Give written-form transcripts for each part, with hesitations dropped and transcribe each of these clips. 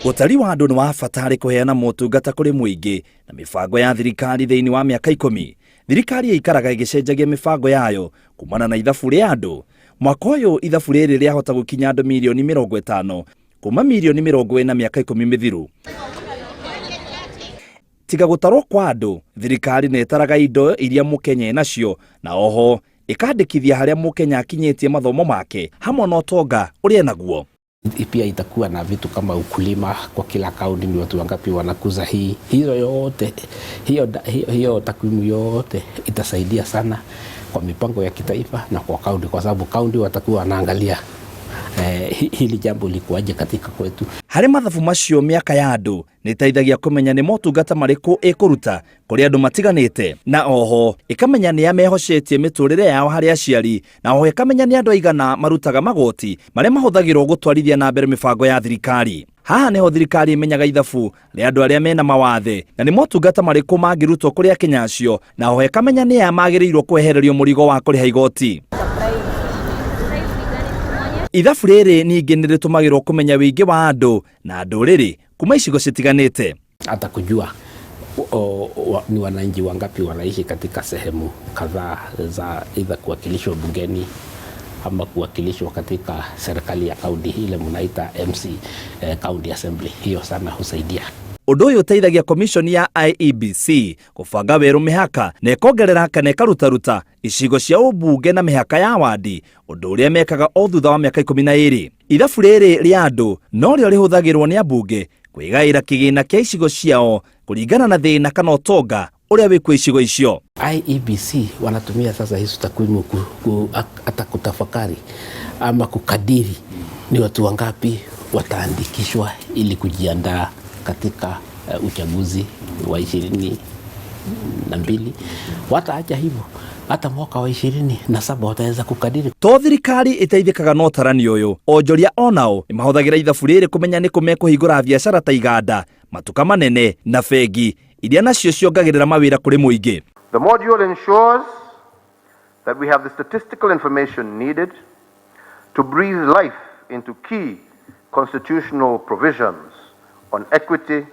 Utari wa andu ni wa bata harĩ kuheana motungata kuri muingi na mibango ya thirikari thiini wa miaka 10. Thirikari ikaraga igicenjagia mibango yayo kumana na ithabu ria andu. Mwaka uyu ithabu riri riahota gukinya andu milioni 50 kuma milioni 40 miaka 10 mithiru. Tiga gutarwo kwa andu, thirikari netaraga indo iria mukenya nacio na oho ikandikithia haria mukenya akinyitie mathomo make hamwe na utonga uria naguo. Pia itakuwa na vitu kama ukulima kwa kila kaunti, ni watu wangapi wanakuza hii. Hiyo yote hiyo takwimu yote itasaidia sana kwa mipango ya kitaifa na kwa kaunti, kwa sababu kaunti watakuwa wanaangalia hili jambo likuaje katika kwetu. Hari mathabu macio miaka ya andu niteithagia kumenya ni motungata mariku ikuruta kuri andu matiganite, na oho ikamenya ni amehocetie miturire yao hari aciari, na oho ikamenya ni andu aigana marutaga magoti maria mahuthagirwo gutwarithia na mbere mibango ya thirikari. Haha niho thirikari imenyaga ithabu ria andu aria mena mawathe na ni motungata mariku mangirutwo kuri akenya acio, na oho ikamenya ni amagiriirwo kwehererio murigo wa kuriha igoti. Ithabu riri ningi niritumagirwo kumenya wingi wa andu na nduriri kuma icigo citiganite. Hata kujua ni wananchi wangapi wanaishi katika sehemu kadhaa za either kuwakilishwa bungeni ama kuwakilishwa katika serikali ya kaunti ile mnaita MC County Assembly. Hiyo sana husaidia. Undu uyu uteithagia commission ya IEBC kubanga weru mihaka na ikongerera kana ikarutaruta icigo cia ubunge na mihaka ya wadi, undu uria mekaga o thutha wa miaka 12. Ithabu riri ria andu no rio rihuthagirwo ni ambunge kwigaira kigina kia icigo ciao kuringana na thina kana utonga uria wi kwa icigo icio. IEBC wanatumia sasa hizo takwimu hata kutafakari ama kukadiri ni watu wangapi wataandikishwa ili kujiandaa katika uchaguzi wa 22. Wataacha hivyo hata mwaka wa 27 wataweza kukadiri. To thirikari iteithikaga no utarani uyu, onjoria onao imahuthagira ithabu riri kumenya ni kumekuhingura biashara ta iganda, matuka manene na bengi iria nacio ciongagirira mawira kuri muingi. The module ensures that we have the statistical information needed to breathe life into key constitutional provisions on equity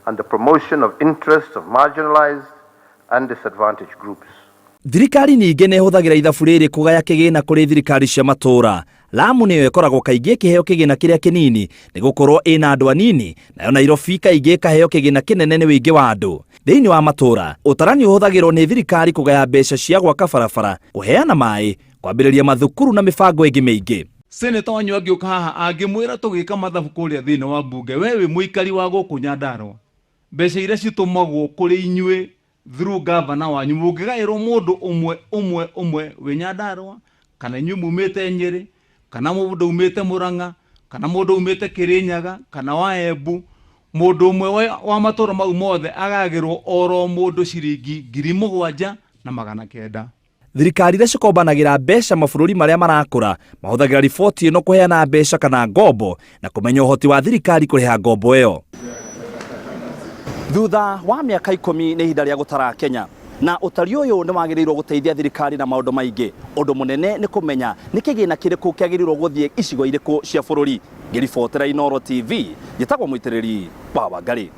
and the promotion of interests of marginalized and disadvantaged groups. Thirikari ningi ne huthagira ithabu riri kugaya kigina kuri thirikari cia matura. Lamu niyo ikoragwo kaingi kiheo kigina kiria kinini ni gukorwo ina andu anini, nayo Nairobi kaingi kaheo kigina kinene ni wingi wa andu. Thiini wa matura, utarani uhuthagirwo ni thirikari kugaya mbeca cia gwaka barabara, kuheana mai, kwambiriria mathukuru na mibango ingi mingi. Senator wanyu agiuka haha angimwira tugika mathabu kuria thiini wa mbunge, wewe muikari wa guku Nyandarua, mbeca iria citumagwo kuri inyue through governor wanyu mungigairwo mundu umwe wi Nyandarua, kana inyue mumite Nyeri, kana mundu umite Murang'a, kana mundu umite Kirinyaga, kana wa Embu, mundu umwe wa matura mau mothe agagirwo oro mundu ciringi 7,900. Thirikari iria cikombanagira mbeca mabũrũri maria marakũra mahuthagira riboti ino kuheana mbeca kana ngombo na kumenya uhoti wa thirikari kuriha ngombo iyo. Thutha wa miaka 10 ni ihinda ria gutara Kenya, na utari uyu ni wagiriirwo guteithia thirikari na maundu maingi. Undu munene ni kumenya ni kigina kiriku kiagiriirwo guthie icigo iriku cia bũrũri. Ngiribotera Inoro TV, njitagwo muitiriri Baba Ngari.